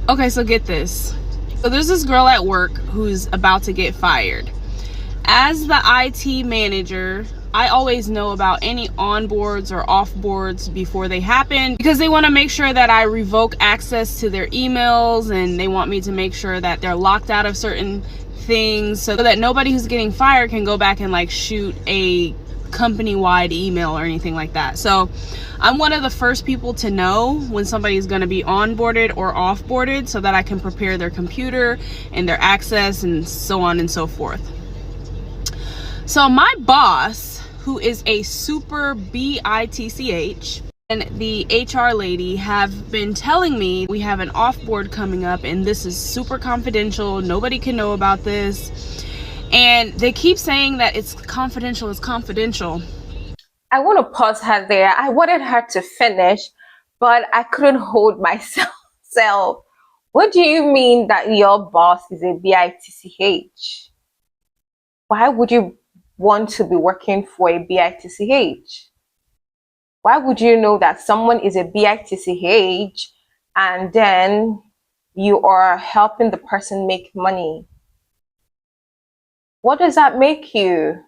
Okay, so get this. So there's this girl at work who's about to get fired. As the IT manager, I always know about any onboards or offboards before they happen, because they want to make sure that I revoke access to their emails, and they want me to make sure that they're locked out of certain things so that nobody who's getting fired can go back and like shoot a company-wide email or anything like that. So I'm one of the first people to know when somebody's going to be onboarded or offboarded, so that I can prepare their computer and their access and so on and so forth. So my boss, who is a super bitch, and the HR lady have been telling me we have an offboard coming up and this is super confidential, nobody can know about this, and they keep saying that it's confidential, it's confidential. I want to pause her there. I wanted her to finish, but I couldn't hold myself. So, what do you mean that your boss is a bitch? Why would you want to be working for a bitch? Why would you know that someone is a bitch and then you are helping the person make money? What does that make you?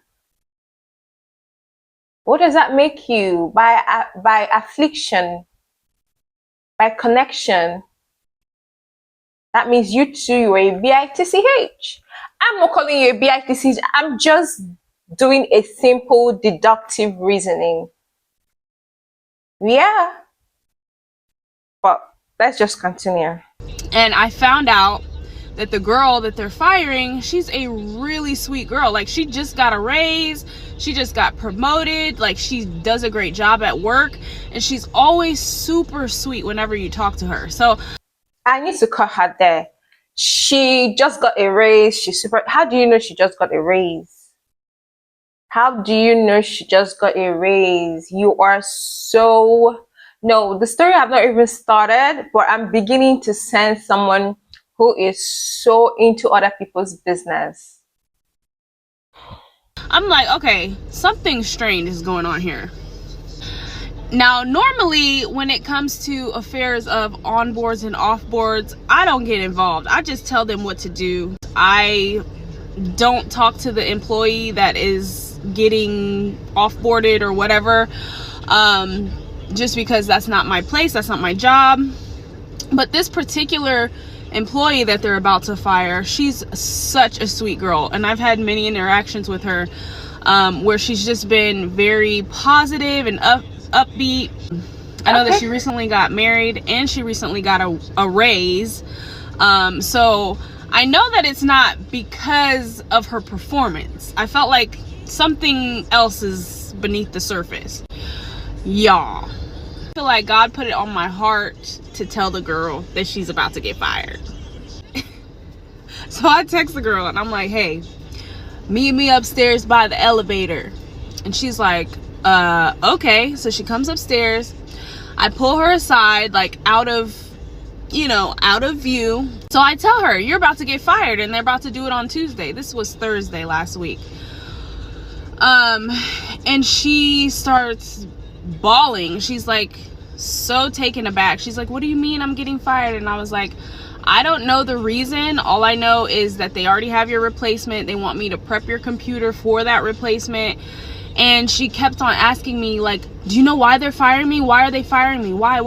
What does that make you? By affliction, by connection? That means you too are a bitch. I'm not calling you a bitch. I'm just doing a simple deductive reasoning. Yeah. But let's just continue. And I found out that the girl that they're firing, she's a really sweet girl. Like, she just got a raise, she just got promoted, like, she does a great job at work, and she's always super sweet whenever you talk to her. So I need to cut her there. She just got a raise. She's super. How do you know she just got a raise? How do you know she just got a raise? You are so... No, the story have not even started, but I'm beginning to sense someone who is so into other people's business. I'm like, okay, something strange is going on here. Now, normally when it comes to affairs of onboards and offboards, I don't get involved. I just tell them what to do. I don't talk to the employee that is getting offboarded or whatever, just because that's not my place, that's not my job. But this particular employee that they're about to fire, she's such a sweet girl, and I've had many interactions with her where she's just been very positive and upbeat. I know that she recently got married and she recently got a raise, so I know that it's not because of her performance. I felt like something else is beneath the surface. Y'all, I feel like God put it on my heart to tell the girl that she's about to get fired. So I text the girl and I'm like, hey, meet me upstairs by the elevator. And she's like, okay. So she comes upstairs. I pull her aside, like out of view. So I tell her, you're about to get fired and they're about to do it on Tuesday. This was Thursday last week. And she starts bawling. She's like so taken aback. She's like, what do you mean I'm getting fired? And I was like, I don't know the reason. All I know is that they already have your replacement. They want me to prep your computer for that replacement. And she kept on asking me, like, do you know why they're firing me? Why are they firing me? Why?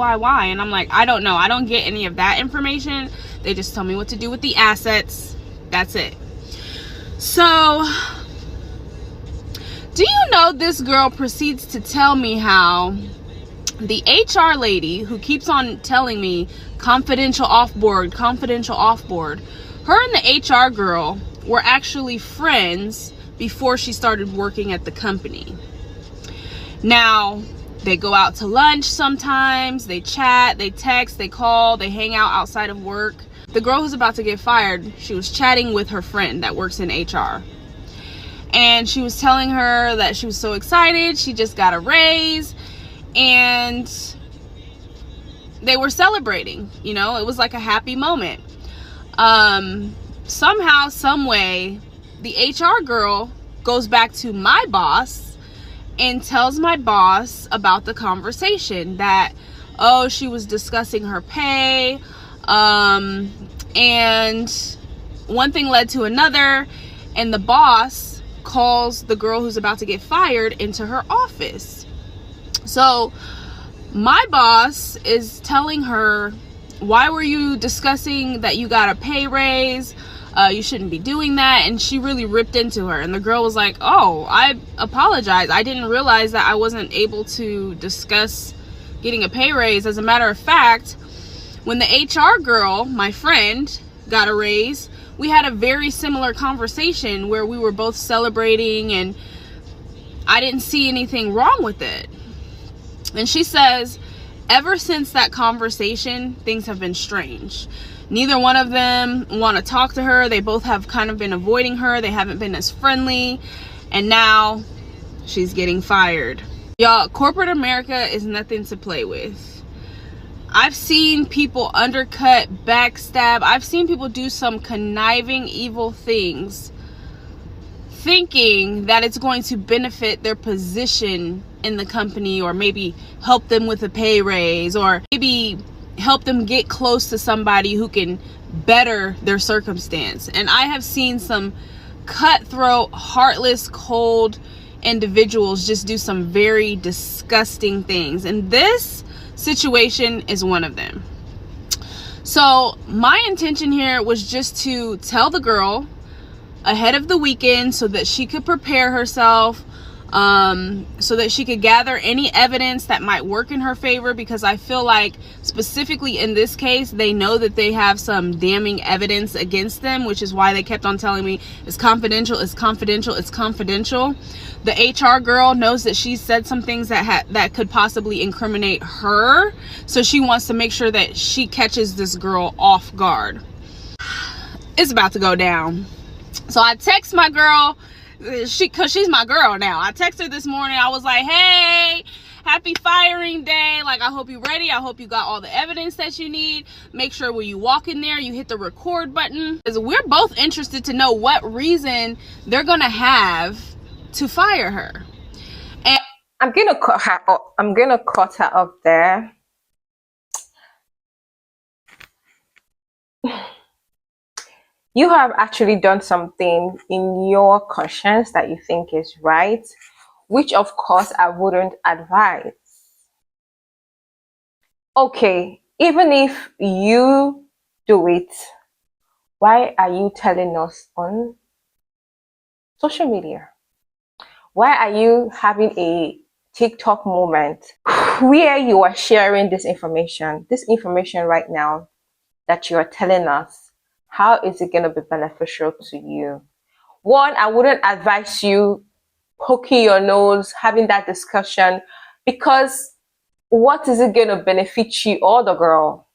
And I'm like, I don't know. I don't get any of that information. They just tell me what to do with the assets. That's it. So, do you know this girl proceeds to tell me how the HR lady who keeps on telling me confidential offboard, her and the HR girl were actually friends before she started working at the company. Now, they go out to lunch sometimes, they chat, they text, they call, they hang out outside of work. The girl who's about to get fired, she was chatting with her friend that works in HR. And she was telling her that she was so excited, she just got a raise, and they were celebrating. You know, it was like a happy moment. Somehow, some way, the HR girl goes back to my boss and tells my boss about the conversation, that, oh, she was discussing her pay, And one thing led to another, and the boss calls the girl who's about to get fired into her office. So my boss is telling her, why were you discussing that you got a pay raise? You shouldn't be doing that. And she really ripped into her. And the girl was like, oh, I apologize. I didn't realize that I wasn't able to discuss getting a pay raise. As a matter of fact, when the HR girl, my friend, got a raise, we had a very similar conversation where we were both celebrating and I didn't see anything wrong with it. And she says, ever since that conversation, things have been strange. Neither one of them want to talk to her. They both have kind of been avoiding her. They haven't been as friendly. And now she's getting fired. Y'all, corporate America is nothing to play with. I've seen people undercut, backstab. I've seen people do some conniving, evil things, thinking that it's going to benefit their position in the company, or maybe help them with a pay raise, or maybe help them get close to somebody who can better their circumstance. And I have seen some cutthroat, heartless, cold individuals just do some very disgusting things. And this situation is one of them. So my intention here was just to tell the girl ahead of the weekend so that she could prepare herself, so that she could gather any evidence that might work in her favor, because I feel like specifically in this case, they know that they have some damning evidence against them, which is why they kept on telling me it's confidential, it's confidential, it's confidential. The HR girl knows that she said some things that could possibly incriminate her, so she wants to make sure that she catches this girl off guard. It's about to go down. So I text my girl, cause she's my girl now. I texted her this morning. I was like, hey, happy firing day. Like, I hope you're ready. I hope you got all the evidence that you need. Make sure when you walk in there, you hit the record button. Because we're both interested to know what reason they're gonna have to fire her. And I'm gonna cut her up there. You have actually done something in your conscience that you think is right, which of course I wouldn't advise. Okay, even if you do it, why are you telling us on social media? Why are you having a TikTok moment where you are sharing this information right now that you are telling us? How is it going to be beneficial to you? One, I wouldn't advise you poking your nose, having that discussion, because what is it going to benefit you or the girl?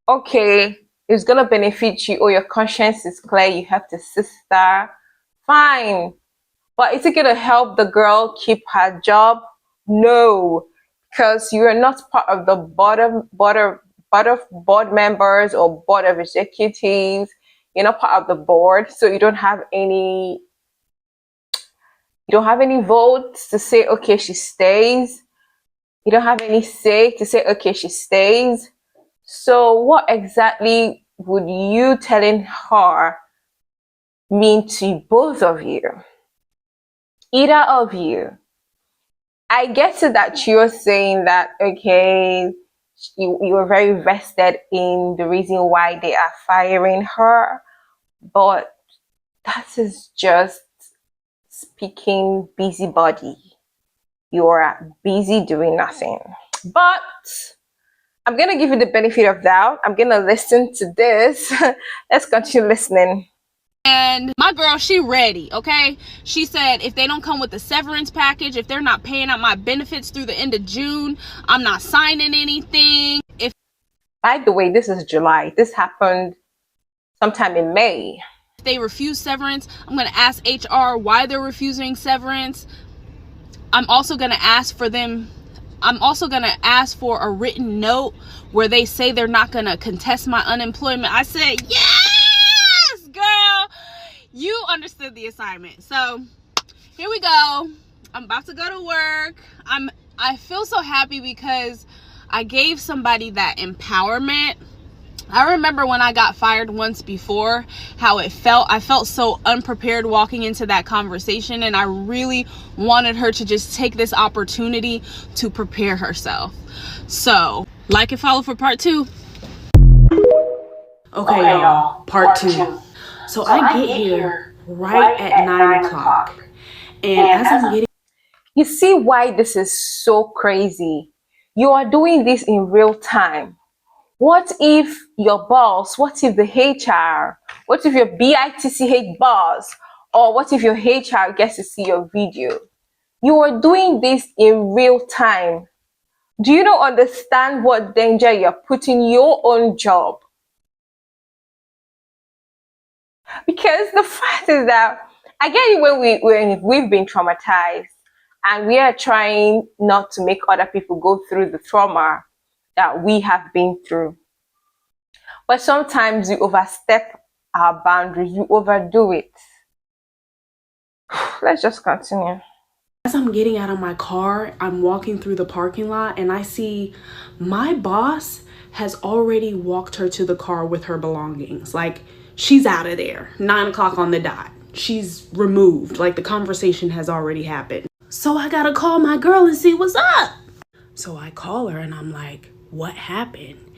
Okay, it's going to benefit you, or your conscience is clear, you have the sister, fine. But is it going to help the girl keep her job? No, because you are not part of the board of board members or board of executives. You're not part of the board, so you don't have any votes to say, okay, she stays. You don't have any say to say, okay, she stays. So what exactly would you telling her mean to both of you? Either of you. I get it that you're saying that, okay, you were very vested in the reason why they are firing her, but that is just speaking busybody. You're busy doing nothing. But I'm gonna give you the benefit of doubt. I'm gonna listen to this. Let's continue listening. And my girl, she ready, okay? She said if they don't come with the severance package, if they're not paying out my benefits through the end of June, I'm not signing anything. By the way, this is July. This happened sometime in May. If they refuse severance, I'm going to ask HR why they're refusing severance. I'm also going to ask for a written note where they say they're not going to contest my unemployment. I said, yes, girl. You understood the assignment. So here we go. I'm about to go to work. I feel so happy because I gave somebody that empowerment. I remember when I got fired once before, how it felt. I felt so unprepared walking into that conversation, and I really wanted her to just take this opportunity to prepare herself. So, like and follow for part 2. Okay, y'all, part 2. So I get here right at 9 o'clock. And as I'm getting... You see why this is so crazy? You are doing this in real time. What if your boss, what if the HR, what if your BITCH boss, or what if your HR gets to see your video? You are doing this in real time. Do you not understand what danger you're putting your own job? Because the fact is that I get it when we've been traumatized and we are trying not to make other people go through the trauma that we have been through. But sometimes you overstep our boundaries, you overdo it. Let's just continue. As I'm getting out of my car, I'm walking through the parking lot and I see my boss has already walked her to the car with her belongings. Like, she's out of there, 9 o'clock on the dot. She's removed, like the conversation has already happened. So I gotta call my girl and see what's up. So I call her and I'm like, what happened?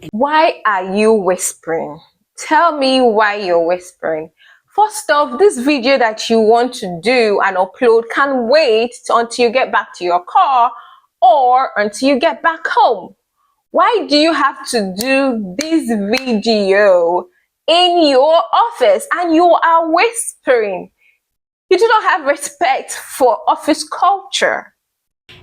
And why are you whispering? Tell me why you're whispering. First off, this video that you want to do and upload can wait until you get back to your car or until you get back home. Why do you have to do this video in your office and you are whispering? You do not have respect for office culture.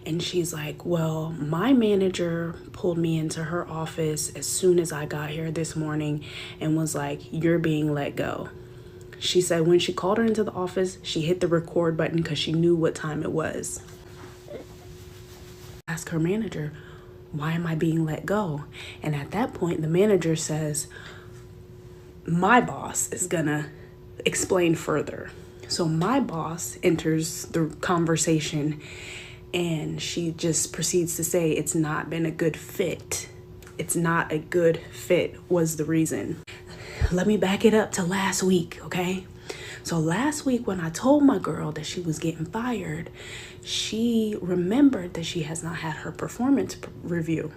And she's like, well, my manager pulled me into her office as soon as I got here this morning and was like, you're being let go. She said when she called her into the office, she hit the record button because she knew what time it was. Ask her manager, why am I being let go? And at that point, the manager says, my boss is gonna explain further. So my boss enters the conversation and she just proceeds to say it's not been a good fit. It's not a good fit was the reason. Let me back it up to last week, okay? So last week when I told my girl that she was getting fired, she remembered that she has not had her performance review.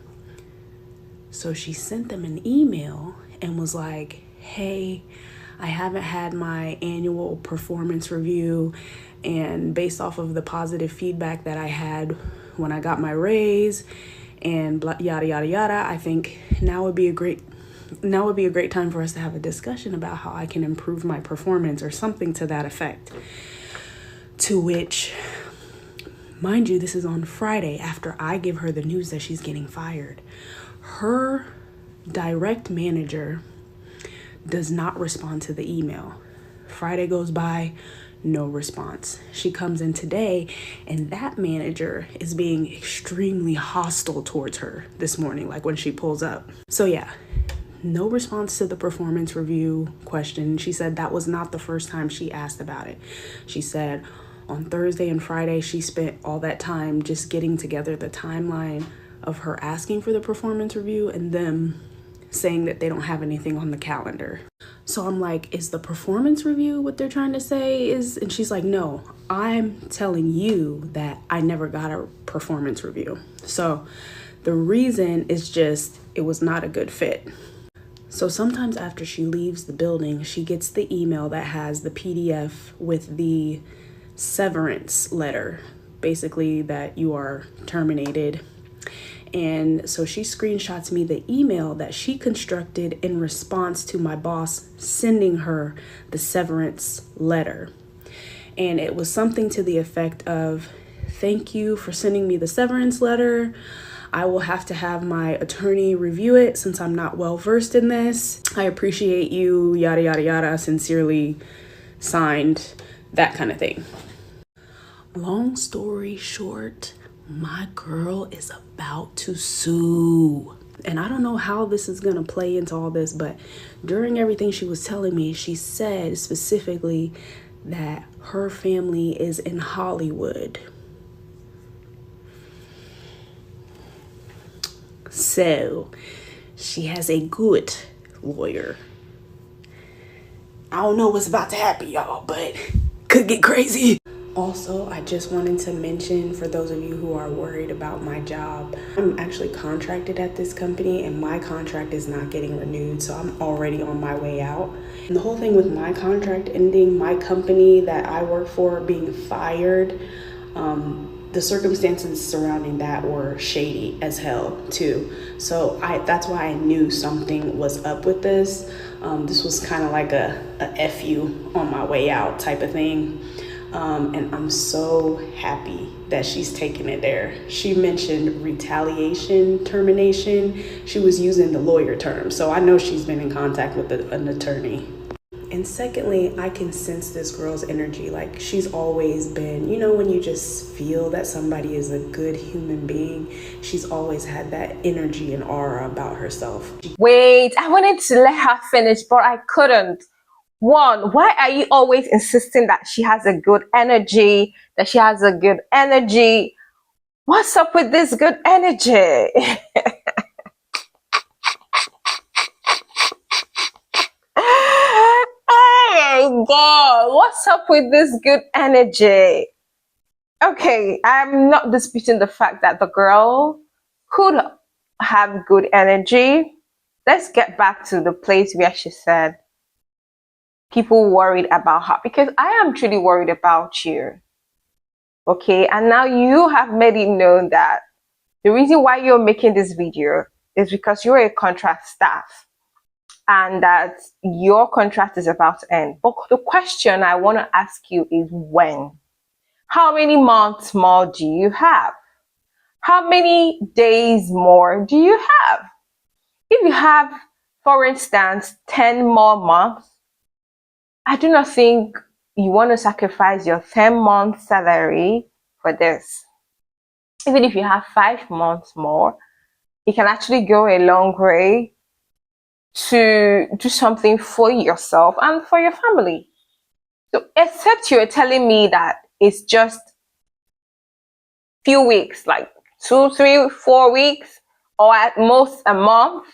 So she sent them an email and was like, hey, I haven't had my annual performance review, and based off of the positive feedback that I had when I got my raise and yada yada yada, I think now would be a great time for us to have a discussion about how I can improve my performance or something to that effect. To which, mind you, this is on Friday after I give her the news that she's getting fired. Her direct manager does not respond to the email. Friday goes by, no response. She comes in today and that manager is being extremely hostile towards her this morning, like when she pulls up. So yeah, no response to the performance review question. She said that was not the first time she asked about it. She said on Thursday and Friday, she spent all that time just getting together the timeline of her asking for the performance review and them saying that they don't have anything on the calendar. So I'm like, is the performance review what they're trying to say is? And she's like, no, I'm telling you that I never got a performance review. So the reason is just, it was not a good fit. So sometimes after she leaves the building, she gets the email that has the PDF with the severance letter, basically that you are terminated. And so she screenshots me the email that she constructed in response to my boss sending her the severance letter. And it was something to the effect of, thank you for sending me the severance letter. I will have to have my attorney review it since I'm not well versed in this. I appreciate you, yada, yada, yada, sincerely signed, that kind of thing. Long story short, my girl is about to sue. And I don't know how this is going to play into all this, but during everything she was telling me, she said specifically that her family is in Hollywood. So she has a good lawyer. I don't know what's about to happen, y'all, but could get crazy. Also, I just wanted to mention, for those of you who are worried about my job, I'm actually contracted at this company and my contract is not getting renewed, so I'm already on my way out. And the whole thing with my contract ending, my company that I work for being fired, the circumstances surrounding that were shady as hell too. So that's why I knew something was up with this. This was kind of like a F you on my way out type of thing. And I'm so happy that she's taking it there. She mentioned retaliation, termination. She was using the lawyer term. So I know she's been in contact with an attorney. And secondly, I can sense this girl's energy. Like, she's always been, you know, when you just feel that somebody is a good human being, she's always had that energy and aura about herself. Wait, I wanted to let her finish, but I couldn't. One, why are you always insisting that she has a good energy, that she has a good energy? What's up with this good energy? Oh my God, what's up with this good energy? Okay, I'm not disputing the fact that the girl could have good energy. Let's get back to the place where she said people worried about her, because I am truly worried about you. Okay, and now you have made it known that the reason why you're making this video is because you're a contract staff and that your contract is about to end. But the question I want to ask you is when? How many months more do you have? How many days more do you have? If you have, for instance, 10 more months, I do not think you want to sacrifice your 10-month salary for this. Even if you have 5 months more, it can actually go a long way to do something for yourself and for your family. So, except you're telling me that it's just few weeks, like 2, 3, 4 weeks, or at most a month,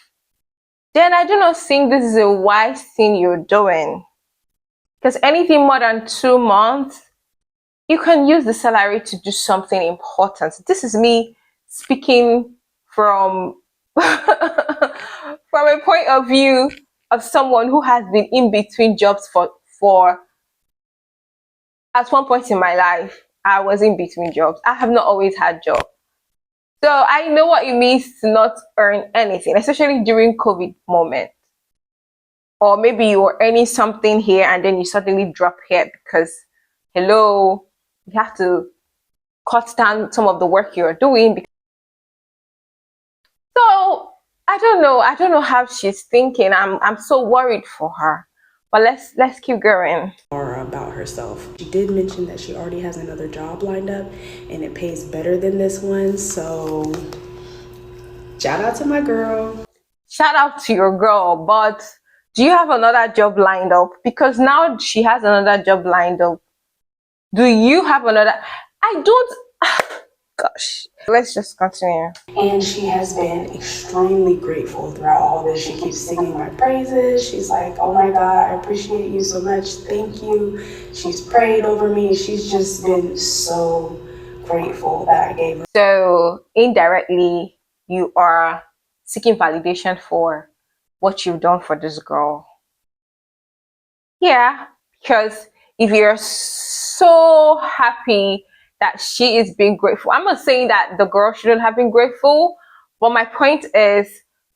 then I do not think this is a wise thing you're doing. Because anything more than 2 months, you can use the salary to do something important. This is me speaking from from a point of view of someone who has been in between jobs for at one point in my life. I was in between jobs. I have not always had jobs. So I know what it means to not earn anything, especially during COVID moment. Or maybe you were earning something here and then you suddenly drop here because, hello, you have to cut down some of the work you're doing. So I don't know. I don't know how she's thinking. I'm so worried for her. But let's keep going. Or about herself. She did mention that she already has another job lined up and it pays better than this one. So shout out to my girl. Shout out to your girl, but do you have another job lined up? Because now she has another job lined up. Do you have another? I don't. Gosh, let's just continue. And she has been extremely grateful throughout all this. She keeps singing my praises. She's like, oh my God, I appreciate you so much. Thank you. She's prayed over me. She's just been so grateful that I gave her. So indirectly, you are seeking validation for what you've done for this girl. Yeah, because if you're so happy that she is being grateful, I'm not saying that the girl shouldn't have been grateful, but my point is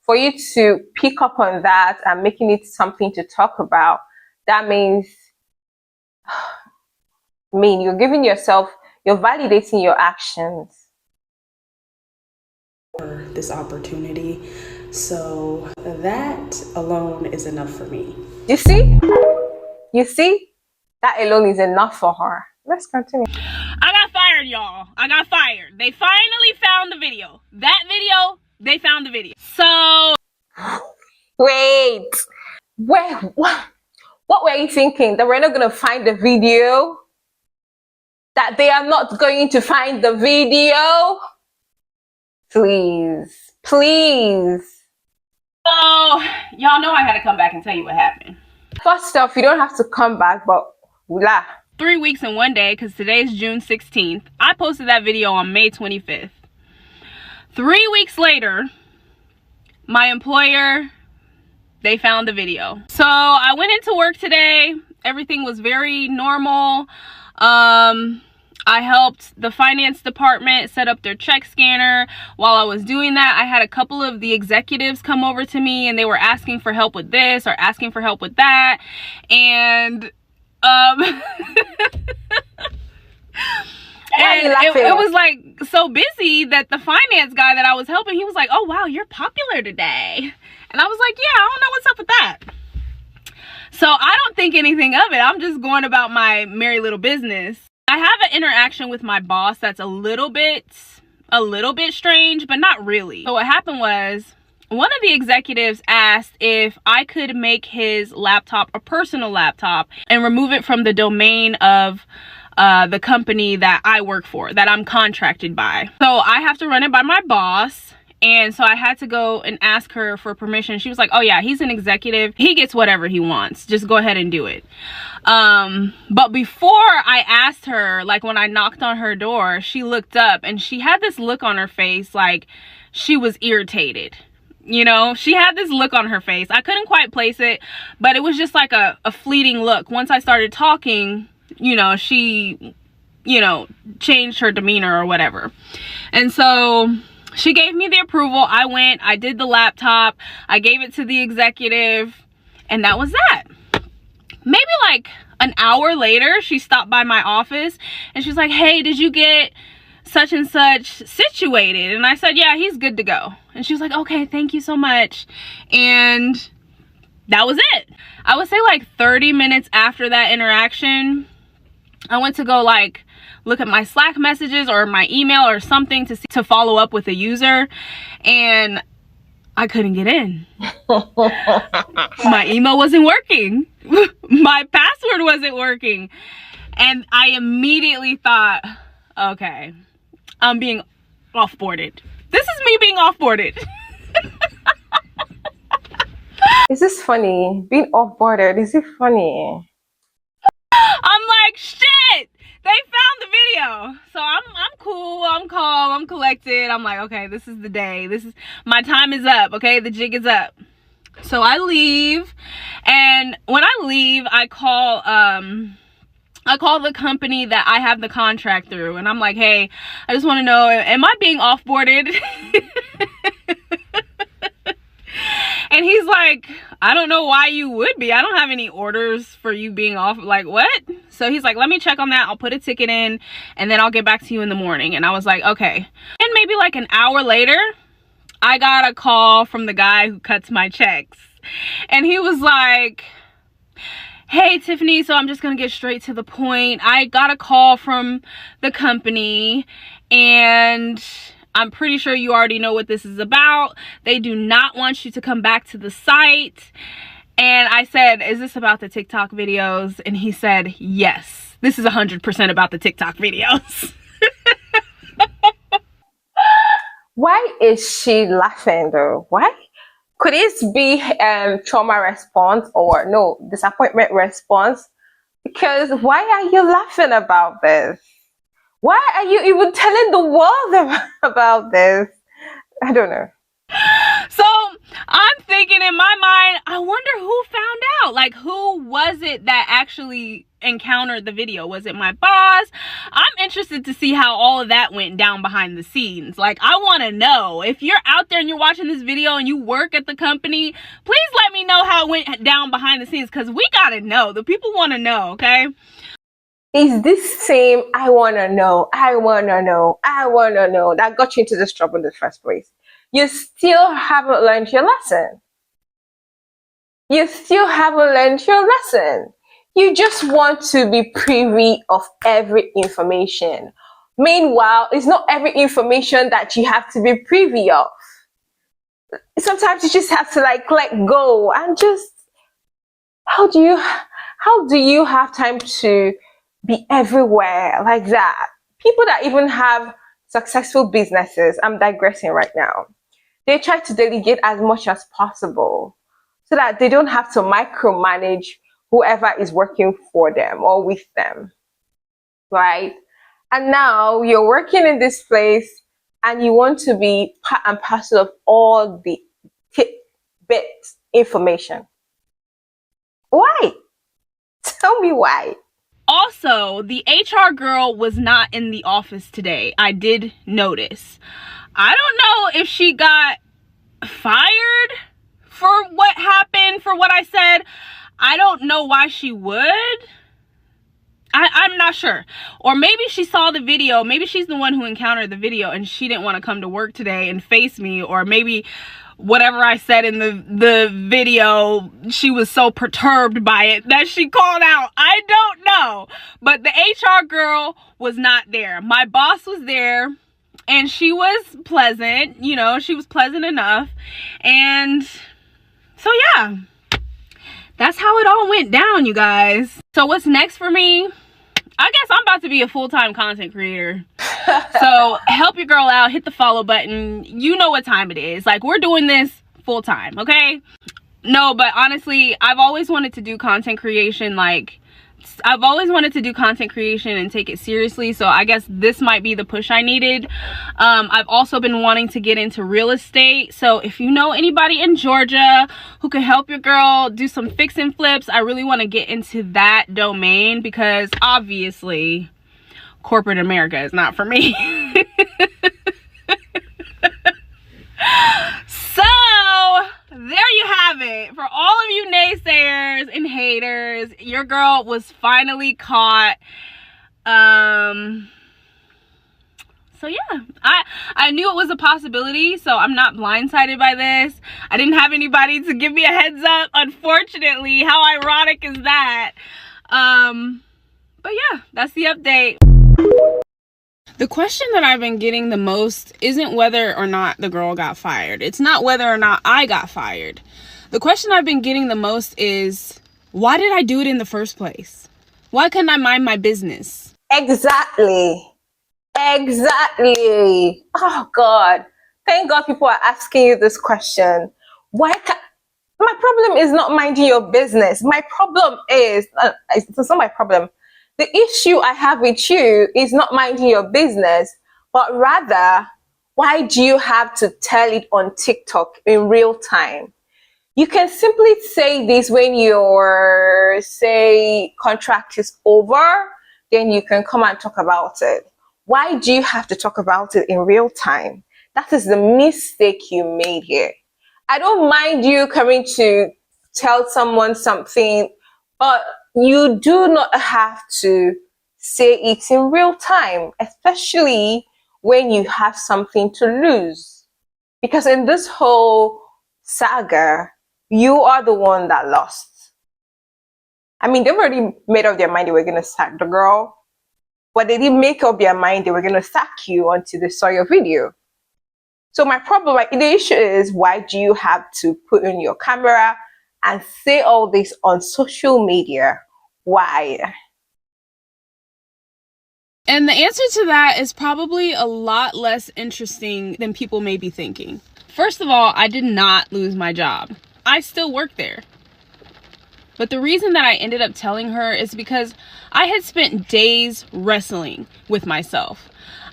for you to pick up on that and making it something to talk about. That means, you're giving yourself, you're validating your actions. This opportunity. So that alone is enough for me. You see? You see? That alone is enough for her. Let's continue. I got fired, y'all. I got fired. They finally found the video. That video, they found the video. So Wait. What were you thinking? That we're not going to find the video? That they are not going to find the video? Please. Please. So y'all know I had to come back and tell you what happened. First off, you don't have to come back, but la. 3 weeks and 1 day, because today's June 16th. I posted that video on May 25th. 3 weeks later, my employer, they found the video. So I went into work today. Everything was very normal. I helped the finance department set up their check scanner. While I was doing that, I had a couple of the executives come over to me and they were asking for help with this or asking for help with that. And it was like so busy that the finance guy that I was helping, he was like, oh wow, you're popular today. And I was like, yeah, I don't know what's up with that. So I don't think anything of it. I'm just going about my merry little business. I have an interaction with my boss that's a little bit strange, but not really. So what happened was, one of the executives asked if I could make his laptop a personal laptop and remove it from the domain of the company that I work for, that I'm contracted by. So I have to run it by my boss. And so I had to go and ask her for permission. She was like, oh yeah, he's an executive. He gets whatever he wants. Just go ahead and do it. But before I asked her, like when I knocked on her door, she looked up and she had this look on her face like she was irritated. You know, she had this look on her face. I couldn't quite place it, but it was just like a fleeting look. Once I started talking, you know, she, you know, changed her demeanor or whatever. And so she gave me the approval. I went, I did the laptop, I gave it to the executive, and that was that. Maybe like an hour later, she stopped by my office and she's like, hey, did you get such and such situated? And I said, yeah, he's good to go. And she was like, okay, thank you so much. And that was it. I would say like 30 minutes after that interaction, I went to go like look at my Slack messages or my email or something to follow up with a user, and I couldn't get in. My email wasn't working. My password wasn't working. And I immediately thought, okay, I'm being offboarded. This is me being offboarded. Is this funny? Being offboarded, is it funny? I'm like, shit, they found the video. So I'm cool, I'm calm, I'm collected. I'm like, okay, this is the day. My time is up, okay? The jig is up. So I leave, and when I leave, I call the company that I have the contract through, and I'm like, hey, I just want to know, am I being offboarded? And he's like, I don't know why you would be. I don't have any orders for you being off. Like, what? So he's like, let me check on that. I'll put a ticket in and then I'll get back to you in the morning. And I was like, okay. And maybe like an hour later, I got a call from the guy who cuts my checks. And he was like, hey, Tiffany, so I'm just going to get straight to the point. I got a call from the company and I'm pretty sure you already know what this is about. They do not want you to come back to the site. And I said, is this about the TikTok videos? And he said, yes, this is 100% about the TikTok videos. Why is she laughing though? Why? Could it be trauma response or no, disappointment response? Because why are you laughing about this? Why are you even telling the world about this? I don't know. So I'm thinking in my mind, I wonder who found out. Like, who was it that actually encountered the video? Was it my boss? I'm interested to see how all of that went down behind the scenes. Like, I want to know. If you're out there and you're watching this video and you work at the company, please let me know how it went down behind the scenes, because we got to know. The people want to know, okay? Is this same I want to know that got you into this trouble in the first place? You still haven't learned your lesson. You still haven't learned your lesson. You just want to be privy of every information. Meanwhile, it's not every information that you have to be privy of. Sometimes you just have to like let go and just, how do you have time to be everywhere like that? People that even have successful businesses, I'm digressing right now, they try to delegate as much as possible so that they don't have to micromanage whoever is working for them or with them, right? And now you're working in this place and you want to be part and parcel of all the tidbit information. Why? Tell me why. Also, the HR girl was not in the office today. I did notice. I don't know if she got fired for what happened, for what I said. I don't know why she would. I'm not sure. Or maybe she saw the video. Maybe she's the one who encountered the video and she didn't want to come to work today and face me. Or maybe whatever I said in the video, she was so perturbed by it that she called out. I don't know. But the HR girl was not there. My boss was there and she was pleasant. You know, she was pleasant enough. And so, yeah. That's how it all went down, you guys. So what's next for me? I guess I'm about to be a full-time content creator. So help your girl out. Hit the follow button. You know what time it is. Like, we're doing this full-time, okay? No, but honestly, I've always wanted to do content creation. Like, I've always wanted to do content creation and take it seriously. So I guess this might be the push I needed. I've also been wanting to get into real estate. So if you know anybody in Georgia who can help your girl do some fix and flips, I really want to get into that domain because obviously corporate America is not for me. So there you have it. For all of you naysayers and haters, your girl was finally caught. So yeah, I knew it was a possibility, so I'm not blindsided by this. I didn't have anybody to give me a heads up, unfortunately. How ironic is that? But yeah, that's the update. The question that I've been getting the most isn't whether or not the girl got fired. It's not whether or not I got fired. The question I've been getting the most is, why did I do it in the first place? Why couldn't I mind my business? Exactly. Oh God. Thank God people are asking you this question. My problem is not minding your business. My problem is, it's not my problem. The issue I have with you is not minding your business, but rather, why do you have to tell it on TikTok in real time? You can simply say this when your, say, contract is over, then you can come and talk about it. Why do you have to talk about it in real time? That is the mistake you made here. I don't mind you coming to tell someone something, but you do not have to say it in real time, especially when you have something to lose. Because in this whole saga, you are the one that lost. I mean, they've already made up their mind they were going to sack the girl, but they didn't make up their mind they were going to sack you until they saw your video. So my problem, the issue is, why do you have to put in your camera and say all this on social media? Why? And the answer to that is probably a lot less interesting than people may be thinking. First of all, I did not lose my job. I still work there. But the reason that I ended up telling her is because I had spent days wrestling with myself.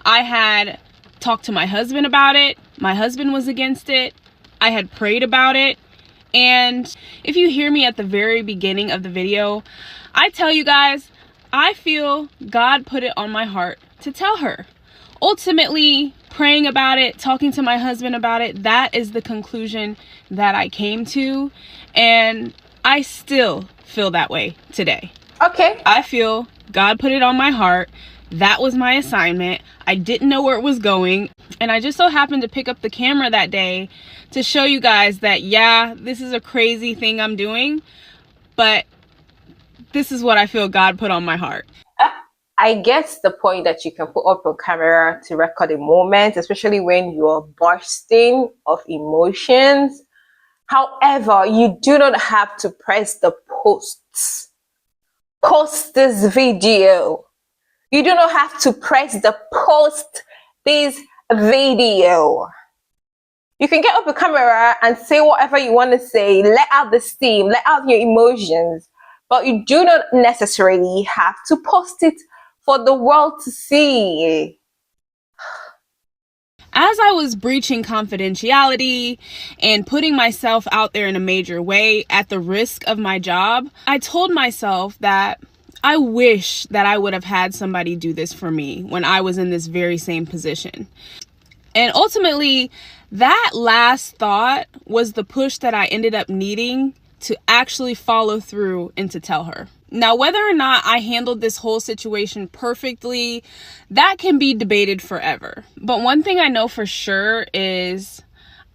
I had talked to my husband about it. My husband was against it. I had prayed about it. And if you hear me at the very beginning of the video, I tell you guys, I feel God put it on my heart to tell her. Ultimately, praying about it, talking to my husband about it, that is the conclusion that I came to. And I still feel that way today. Okay. I feel God put it on my heart. That was my assignment. I didn't know where it was going. And I just so happened to pick up the camera that day to show you guys that, yeah, this is a crazy thing I'm doing, but this is what I feel God put on my heart. I get the point that you can put up your camera to record a moment, especially when you're bursting of emotions. However, you do not have to press the post. Post this video. You do not have to press the post this video. You can get up a camera and say whatever you want to say, let out the steam, let out your emotions, but you do not necessarily have to post it for the world to see. As I was breaching confidentiality and putting myself out there in a major way at the risk of my job, I told myself that I wish that I would have had somebody do this for me when I was in this very same position. And ultimately, that last thought was the push that I ended up needing to actually follow through and to tell her. Now, whether or not I handled this whole situation perfectly, that can be debated forever. But one thing I know for sure is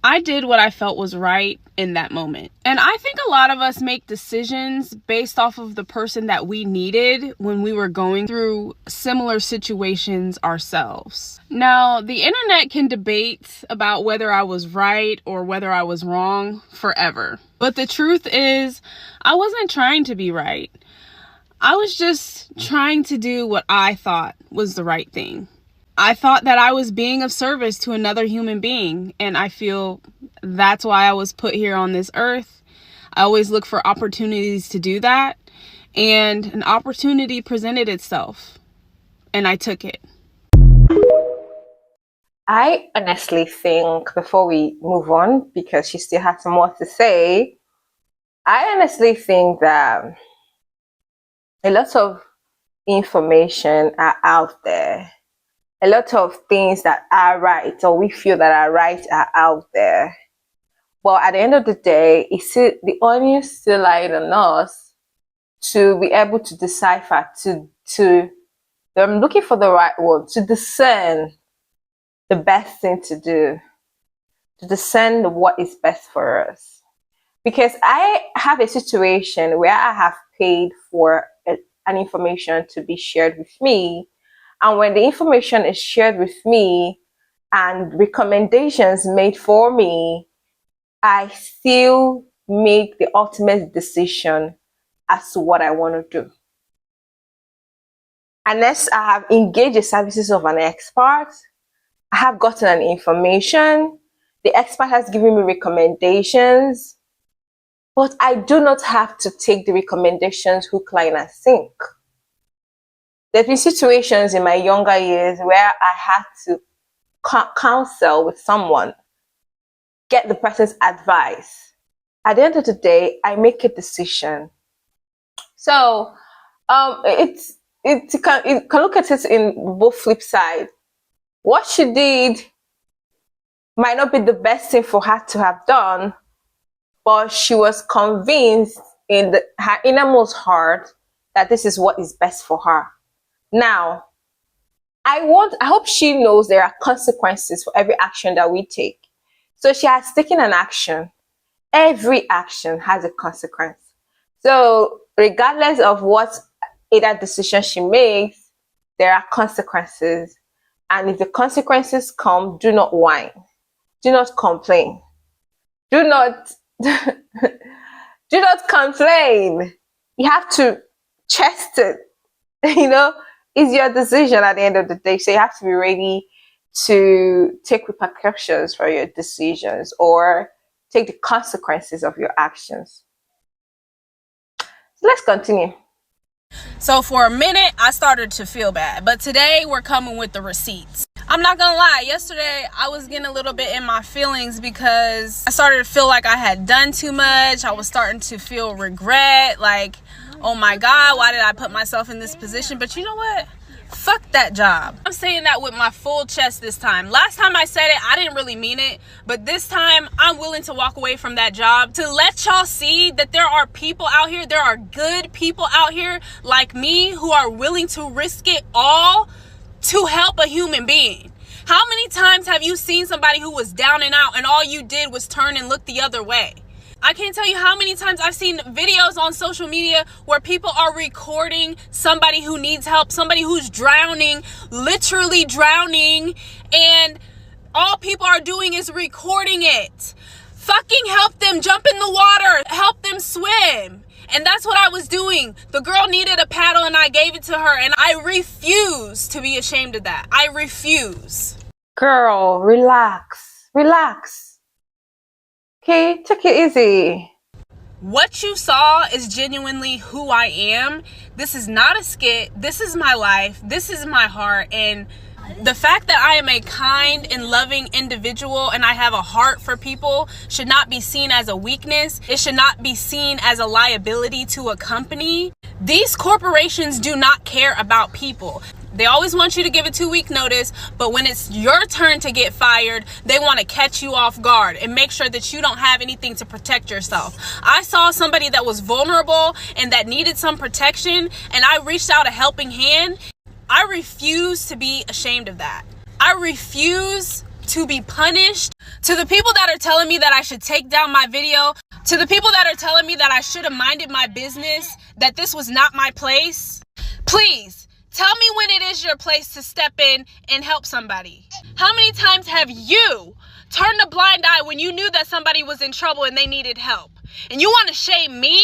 I did what I felt was right in that moment. And I think a lot of us make decisions based off of the person that we needed when we were going through similar situations ourselves. Now, the internet can debate about whether I was right or whether I was wrong forever. But the truth is, I wasn't trying to be right. I was just trying to do what I thought was the right thing. I thought that I was being of service to another human being, and I feel that's why I was put here on this earth. I always look for opportunities to do that, and an opportunity presented itself, and I took it. I honestly think, before we move on, because she still has some more to say, I honestly think that a lot of information are out there. A lot of things that are right, or we feel that are right, are out there. But at the end of the day, it's still, the onus still lies on us to be able to decipher, I'm looking for the right word, to discern the best thing to do, to discern what is best for us. Because I have a situation where I have paid for an information to be shared with me. And when the information is shared with me and recommendations made for me, I still make the ultimate decision as to what I want to do. Unless I have engaged the services of an expert, I have gotten an information, the expert has given me recommendations, but I do not have to take the recommendations hook, line, and sink. There's been situations in my younger years where I had to counsel with someone, get the person's advice. At the end of the day, I make a decision. So you can look at it in both flip sides. What she did might not be the best thing for her to have done, but she was convinced in her innermost heart that this is what is best for her. Now, I hope she knows there are consequences for every action that we take. So she has taken an action. Every action has a consequence. So regardless of what either decision she makes, there are consequences. And if the consequences come, do not whine. Do not complain. Do not do not complain. You have to chest it. It's your decision at the end of the day. So you have to be ready to take repercussions for your decisions or take the consequences of your actions. So let's continue. So for a minute, I started to feel bad. But today, we're coming with the receipts. I'm not gonna lie, yesterday I was getting a little bit in my feelings because I started to feel like I had done too much. I was starting to feel regret, like, oh my God, why did I put myself in this position? But you know what? Fuck that job. I'm saying that with my full chest this time. Last time I said it, I didn't really mean it. But this time, I'm willing to walk away from that job to let y'all see that there are people out here, there are good people out here like me who are willing to risk it all to help a human being. How many times have you seen somebody who was down and out and all you did was turn and look the other way? I can't tell you how many times I've seen videos on social media where people are recording somebody who needs help, somebody who's drowning, literally drowning, and all people are doing is recording it. Fucking help them jump in the water, help them swim. And that's what I was doing. The girl needed a paddle and I gave it to her, and I refuse to be ashamed of that. I refuse. Girl, relax. Okay, take it easy. What you saw is genuinely who I am. This is not a skit. This is my life. This is my heart. And the fact that I am a kind and loving individual and I have a heart for people should not be seen as a weakness. It should not be seen as a liability to a company. These corporations do not care about people. They always want you to give a 2-week notice, but when it's your turn to get fired, they want to catch you off guard and make sure that you don't have anything to protect yourself. I saw somebody that was vulnerable and that needed some protection, and I reached out a helping hand. I refuse to be ashamed of that. I refuse to be punished. To the people that are telling me that I should take down my video, to the people that are telling me that I should have minded my business, that this was not my place, please tell me when it is your place to step in and help somebody. How many times have you turned a blind eye when you knew that somebody was in trouble and they needed help? And you want to shame me?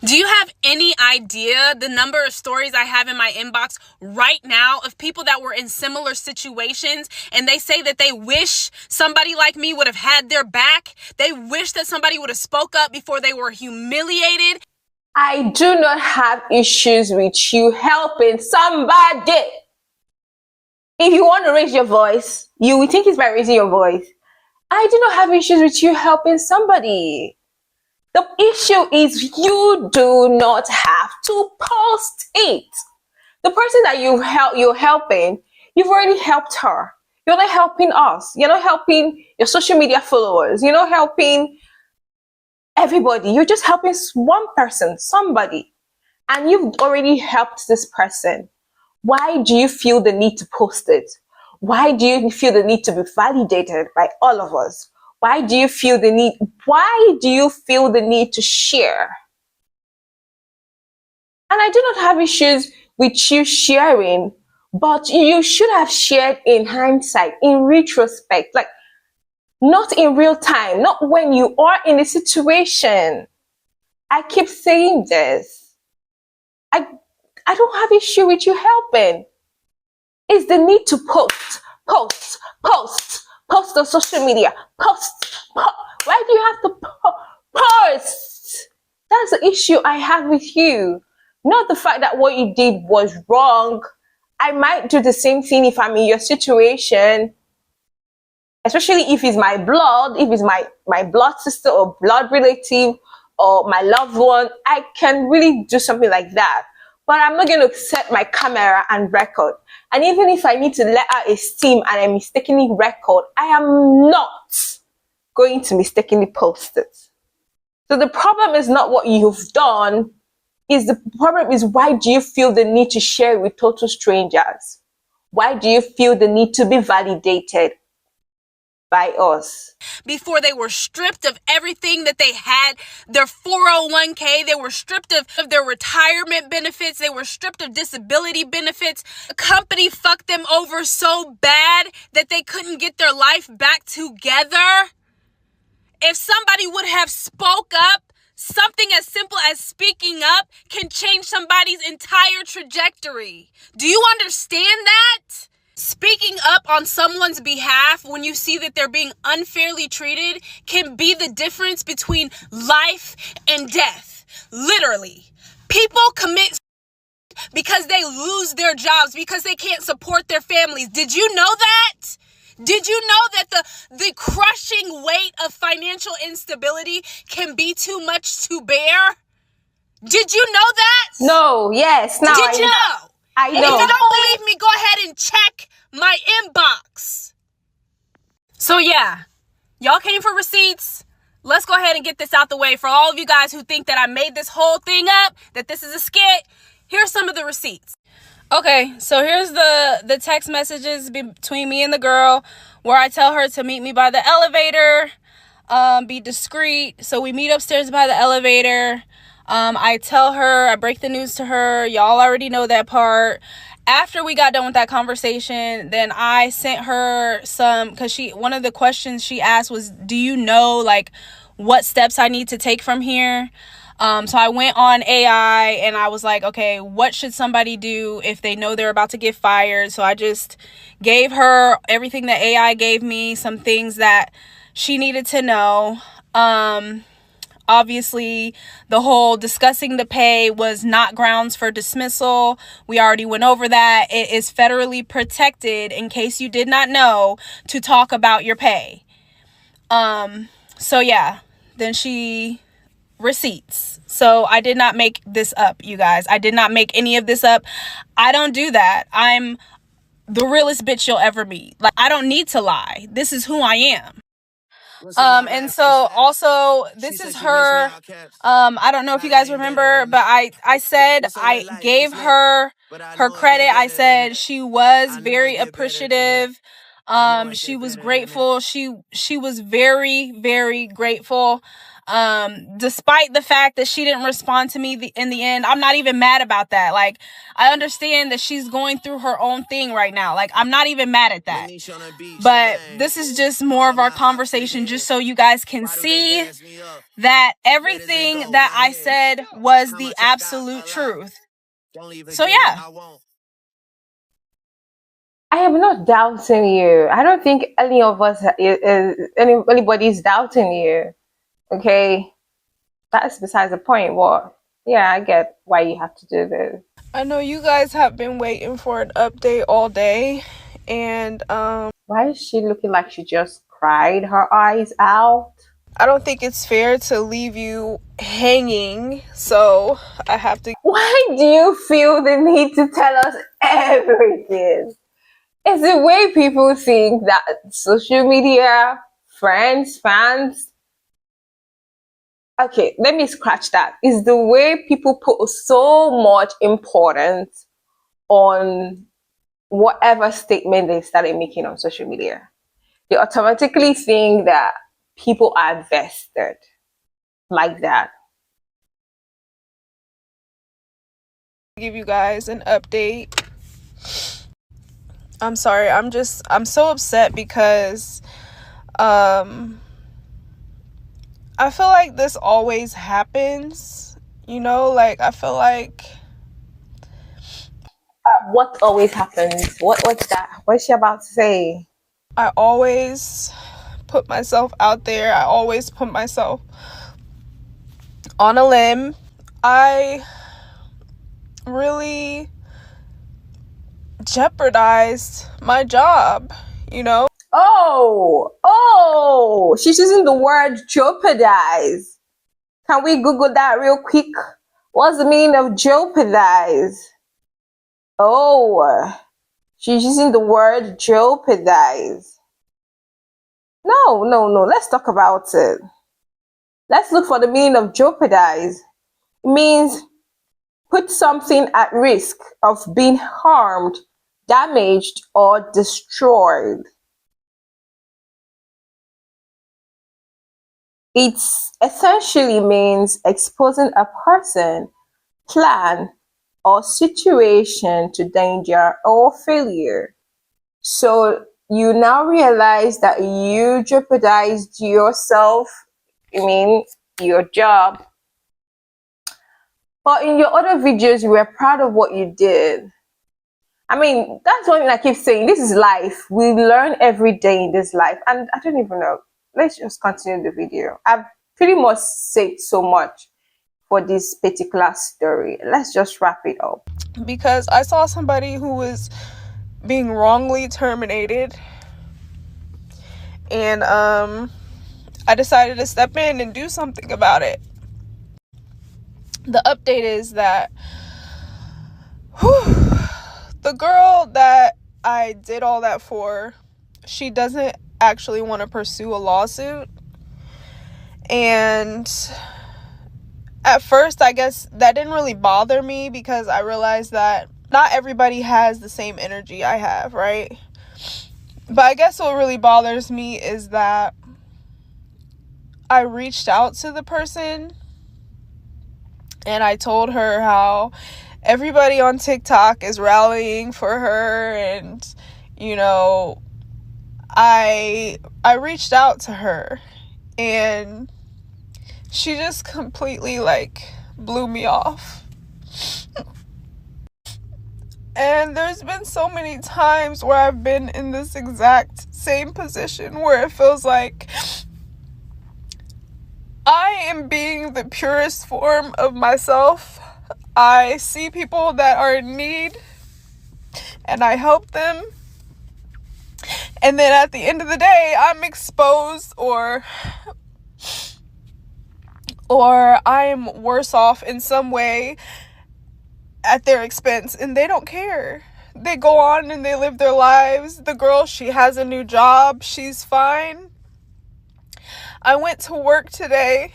Do you have any idea the number of stories I have in my inbox right now of people that were in similar situations and they say that they wish somebody like me would have had their back? They wish that somebody would have spoke up before they were humiliated. I do not have issues with you helping somebody. If you want to raise your voice, you will think it's by raising your voice. I do not have issues with you helping somebody. The issue is you do not have to post it. The person that you're helping, you've already helped her. You're not helping us. You're not helping your social media followers. You're not helping everybody. You're just helping one person, somebody. And you've already helped this person. Why do you feel the need to post it? Why do you feel the need to be validated by all of us? Why do you feel the need to share? And I do not have issues with you sharing, but you should have shared in hindsight, in retrospect, like not in real time, not when you are in a situation. I keep saying this. I don't have issue with you helping. It's the need to post on social media. Why do you have to post? That's the issue I have with you. Not the fact that what you did was wrong. I might do the same thing if I'm in your situation, especially if it's my blood, if it's my blood sister or blood relative or my loved one. I can really do something like that. But I'm not going to set my camera and record. And even if I need to let out a steam and I mistakenly record, I am not going to mistakenly post it. So the problem is not what you've done. The problem is, why do you feel the need to share with total strangers? Why do you feel the need to be validated by us? Before they were stripped of everything that they had, their 401k, they were stripped of their retirement benefits, they were stripped of disability benefits. The company fucked them over so bad that they couldn't get their life back together. If somebody would have spoke up, something as simple as speaking up can change somebody's entire trajectory. Do you understand that? Speaking up on someone's behalf when you see that they're being unfairly treated can be the difference between life and death. Literally. People commit because they lose their jobs, because they can't support their families. Did you know that? Did you know that the crushing weight of financial instability can be too much to bear? Did you know that? No, yes. Now Did you know? I know. And if you don't believe me, go ahead and check my inbox. So yeah, y'all came for receipts. Let's go ahead and get this out the way. For all of you guys who think that I made this whole thing up, that this is a skit, here's some of the receipts. Okay, so here's the text messages between me and the girl where I tell her to meet me by the elevator, be discreet. So we meet upstairs by the elevator. I tell her, I break the news to her. Y'all already know that part. After we got done with that conversation, then I sent her because one of the questions she asked was, do you know like what steps I need to take from here? So I went on AI and I was like, okay, what should somebody do if they know they're about to get fired? So I just gave her everything that AI gave me, some things that she needed to know. Obviously, the whole discussing the pay was not grounds for dismissal. We already went over that. It is federally protected, in case you did not know, to talk about your pay. So yeah, then she receipts. So I did not make this up, you guys. I did not make any of this up. I don't do that. I'm the realest bitch you'll ever meet. Like, I don't need to lie. This is who I am. And so also this is her, I don't know if you guys remember, but I said I gave her credit. I said she was very appreciative. She was grateful. She was very, very grateful. Despite the fact that she didn't respond to me in the end. I'm not even mad about that. Like, I understand that she's going through her own thing right now. Like, I'm not even mad at that. But this is just more of our conversation, just so you guys can see that everything that I said was the absolute truth. So yeah. I am not doubting you. I don't think any of us, anybody's doubting you. Okay, that's besides the point. Well, yeah, I get why you have to do this. I know you guys have been waiting for an update all day, and why is she looking like she just cried her eyes out? I don't think it's fair to leave you hanging, so I have to. Why do you feel the need to tell us everything? It's the way people think that social media, friends, fans. Okay, let me scratch that. It's the way people put so much importance on whatever statement they started making on social media. They automatically think that people are vested like that. Give you guys an update. I'm sorry, I'm so upset because I feel like this always happens, you know, like I feel like what always happens? What's that? What's she about to say? I always put myself out there. I always put myself on a limb. I really jeopardized my job, you know? Oh, she's using the word jeopardize. Can we Google that real quick? What's the meaning of jeopardize? Oh, she's using the word jeopardize. No. Let's talk about it. Let's look for the meaning of jeopardize. It means put something at risk of being harmed, damaged, or destroyed. It essentially means exposing a person, plan, or situation to danger or failure. So you now realize that you jeopardized yourself, your job. But in your other videos, you were proud of what you did. That's one thing I keep saying. This is life. We learn every day in this life. And I don't even know. Let's just continue the video. I've pretty much said so much for this particular story. Let's just wrap it up. Because I saw somebody who was being wrongly terminated. And I decided to step in and do something about it. The update is that the girl that I did all that for, she doesn't actually want to pursue a lawsuit. And at first, I guess that didn't really bother me because I realized that not everybody has the same energy I have, right? But I guess what really bothers me is that I reached out to the person and I told her how everybody on TikTok is rallying for her, and I reached out to her and she just completely blew me off. And there's been so many times where I've been in this exact same position where it feels like I am being the purest form of myself. I see people that are in need and I help them. And then at the end of the day, I'm exposed or I'm worse off in some way at their expense, and they don't care. They go on and they live their lives. The girl, she has a new job. She's fine. I went to work today,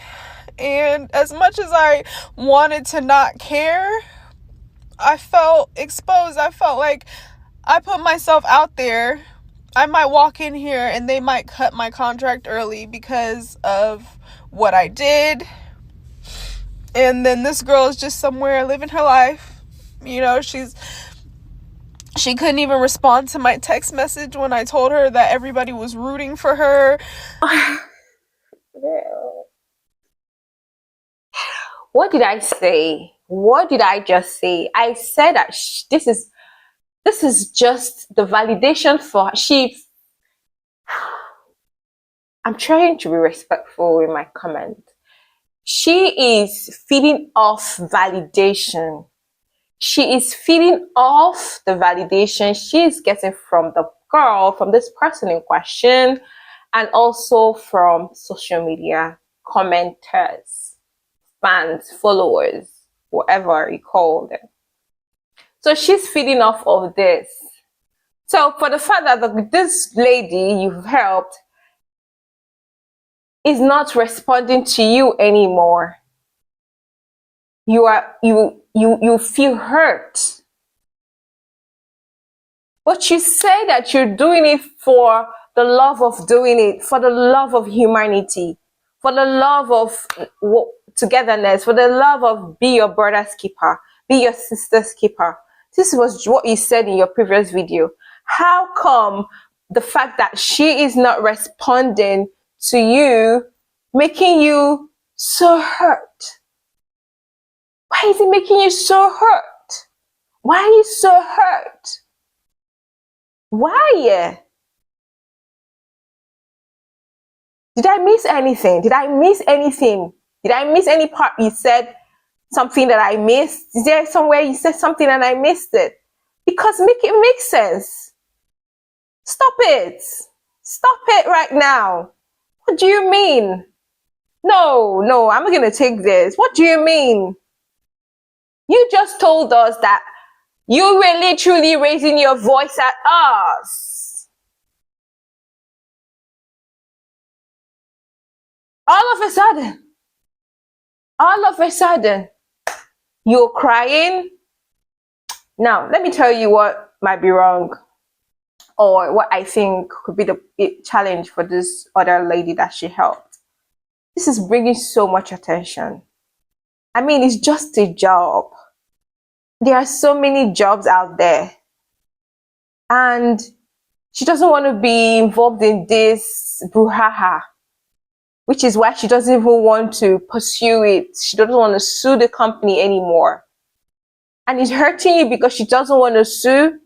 and as much as I wanted to not care, I felt exposed. I felt like I put myself out there. I might walk in here and they might cut my contract early because of what I did. And then this girl is just somewhere living her life. You know, she couldn't even respond to my text message when I told her that everybody was rooting for her. What did I say? What did I just say? I said that this is just the validation for she. I'm trying to be respectful in my comment. She is feeding off validation. She is feeding off the validation she's getting from the girl, from this person in question, and also from social media commenters, fans, followers, whatever you call them. So she's feeding off of this. So for the fact that this lady you've helped is not responding to you anymore, you feel hurt. But you say that you're doing it for the love of doing it, for the love of humanity, for the love of togetherness, for the love of be your brother's keeper, be your sister's keeper. This was what you said in your previous video. How come the fact that she is not responding to you, making you so hurt? Why is it making you so hurt? Why are you so hurt? Why? Did I miss anything? Did I miss anything? Did I miss any part you said something that I missed? Is there somewhere you said something and I missed it? Because make it make sense. Stop it. Stop it right now. What do you mean? No, I'm not going to take this. What do you mean? You just told us that you were literally raising your voice at us. All of a sudden, you're crying. Now, let me tell you what might be wrong, or what I think could be the challenge for this other lady that she helped. This is bringing so much attention. I mean, it's just a job. There are so many jobs out there. And she doesn't want to be involved in this brouhaha, which is why she doesn't even want to pursue it. She doesn't want to sue the company anymore. And it's hurting you because she doesn't want to sue.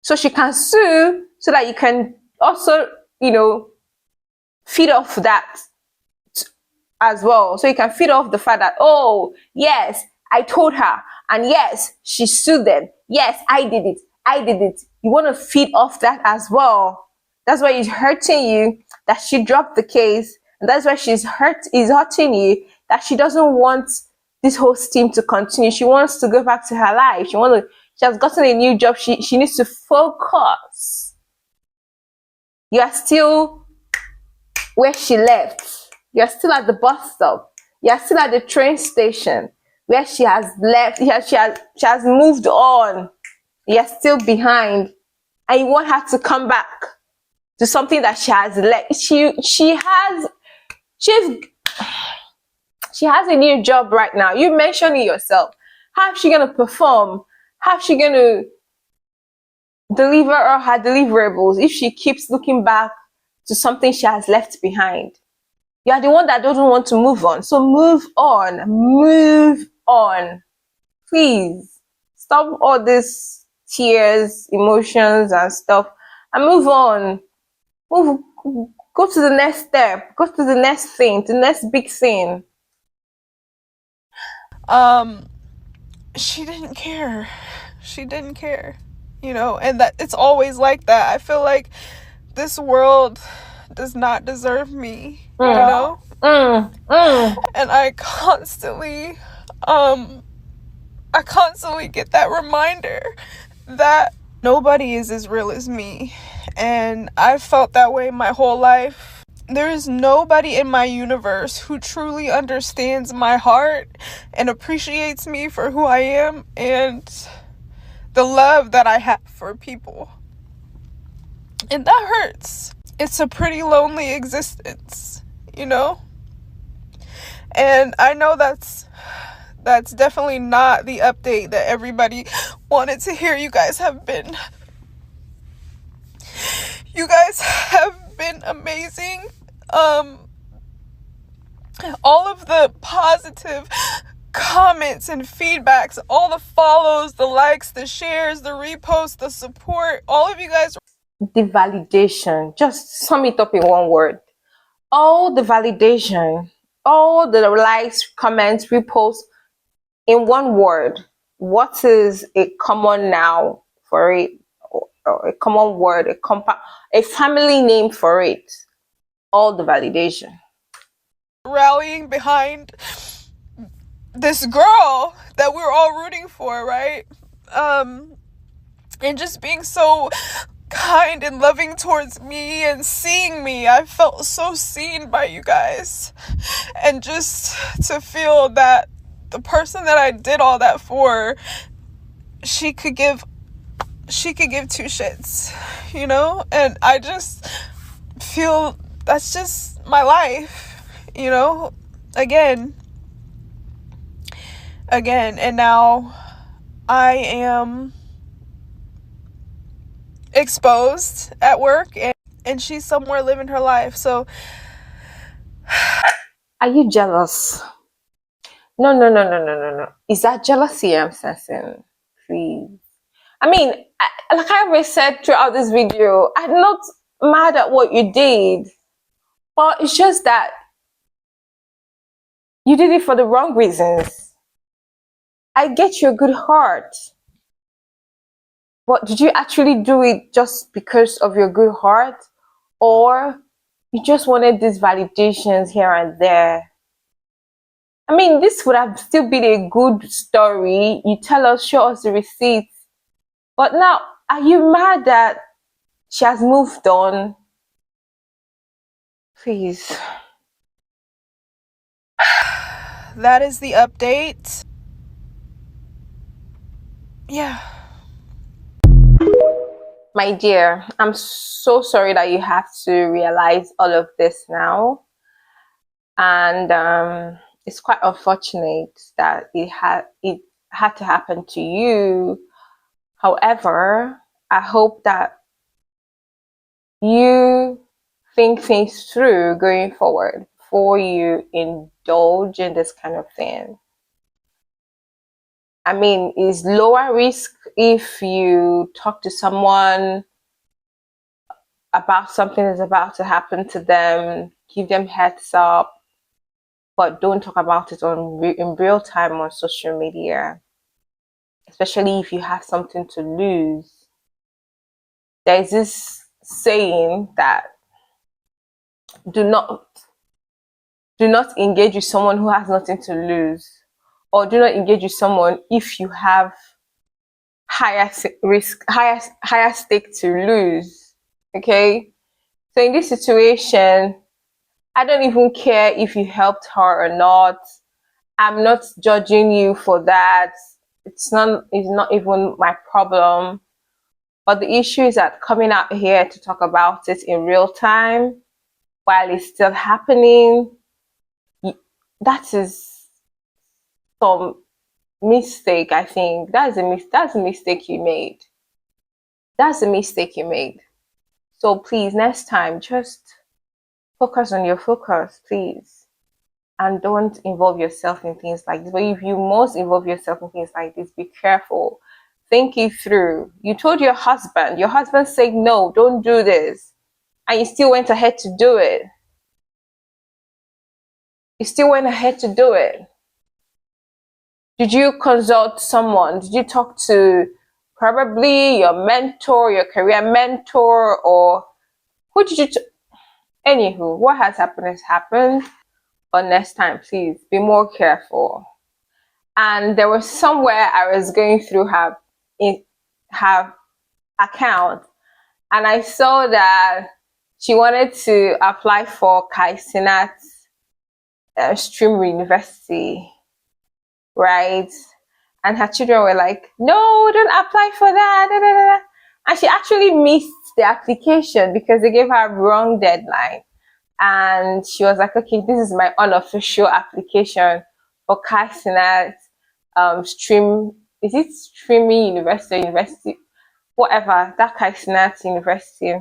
So she can sue so that you can also, feed off that as well. So you can feed off the fact that, oh, yes, I told her. And yes, she sued them. Yes, I did it. You want to feed off that as well. That's why it's hurting you that she dropped the case. And that's why is hurting you that she doesn't want this whole steam to continue. She wants to go back to her life. She has gotten a new job. She needs to focus. You are still where she left. You're still at the bus stop. You're still at the train station where she has left. She has moved on. You're still behind. And you want her to come back to something that she has left. She has a new job right now. You mentioned it yourself. How is she going to perform? How is she going to deliver all her deliverables if she keeps looking back to something she has left behind? You are the one that doesn't want to move on. So move on. Move on. Please. Stop all this tears, emotions, and stuff. And move on. Go to the next step. Go to the next thing, the next big thing. She didn't care. She didn't care, you know, and that it's always like that. I feel like this world does not deserve me, you know? And I constantly get that reminder that nobody is as real as me. And I've felt that way my whole life. There is nobody in my universe who truly understands my heart and appreciates me for who I am and the love that I have for people. And that hurts. It's a pretty lonely existence, you know? And I know that's definitely not the update that everybody wanted to hear. You guys have been amazing. All of the positive comments and feedbacks, all the follows, the likes, the shares, the reposts, the support, all of you guys. The validation, just sum it up in one word. All the validation, all the likes, comments, reposts, in one word. What is a common noun for it? Or a common word, a family name for it? All the validation. Rallying behind this girl that we're all rooting for, right? And just being so kind and loving towards me and seeing me. I felt so seen by you guys. And just to feel that the person that I did all that for, she could give two shits, you know? And I just feel that's just my life, you know? Again, and now I am exposed at work, and she's somewhere living her life. So are you jealous? No. Is that jealousy I'm sensing? Please. I mean, like I always said throughout this video, I'm not mad at what you did, but it's just that you did it for the wrong reasons. I get your good heart, but did you actually do it just because of your good heart, or you just wanted these validations here and there? I mean, this would have still been a good story. You tell us, show us the receipts. But now, are you mad that she has moved on? Please. that is the update. Yeah. My dear, I'm so sorry that you have to realize all of this now. And it's quite unfortunate that it had to happen to you. However, I hope that you think things through going forward before you indulge in this kind of thing. I mean, it's lower risk if you talk to someone about something that's about to happen to them, give them heads up, but don't talk about it in real time on social media, especially if you have something to lose. There's this saying that do not engage with someone who has nothing to lose, or do not engage with someone if you have higher stake to lose. Okay, so in this situation, I don't even care if you helped her or not. I'm not judging you for that. It's not even my problem. But the issue is that coming out here to talk about it in real time while it's still happening, that is some mistake. I think that's a mistake you made. That's a mistake you made. So please, next time, just focus on your focus, please. And don't involve yourself in things like this. But if you must involve yourself in things like this, be careful. Think it through. You told your husband said, no, don't do this. and you still went ahead to do it. You still went ahead to do it. Did you consult someone? Did you talk to probably your mentor, your career mentor, or who did you anywho, what has happened has happened. But next time, please be more careful. And there was somewhere I was going through her account, and I saw that she wanted to apply for Kai Sinat's Stream University, right? And her children were like, no, don't apply for that. Da, da, da. And she actually missed the application because they gave her a wrong deadline. And she was like, okay, this is my unofficial application for Kai Sinat Stream. Is it Streamy University? Whatever, that Kai Sinat University.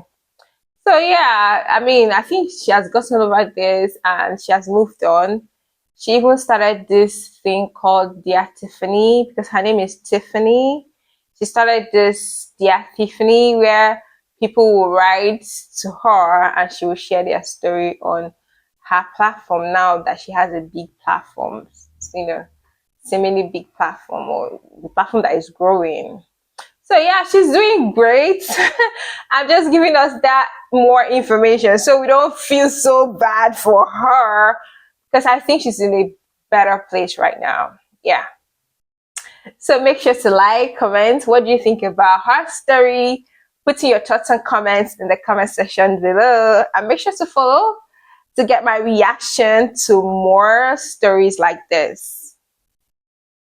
So yeah, I mean, I think she has gotten over this and she has moved on. She even started this thing called Dear Tiffany, because her name is Tiffany. She started this Dear Tiffany where people will write to her and she will share their story on her platform now that she has a big platform, you know, seemingly big platform, or the platform that is growing. So yeah, she's doing great. I'm just giving us that more information so we don't feel so bad for her, because I think she's in a better place right now. Yeah. So make sure to like, comment. What do you think about her story? Put in your thoughts and comments in the comment section below. And make sure to follow to get my reaction to more stories like this.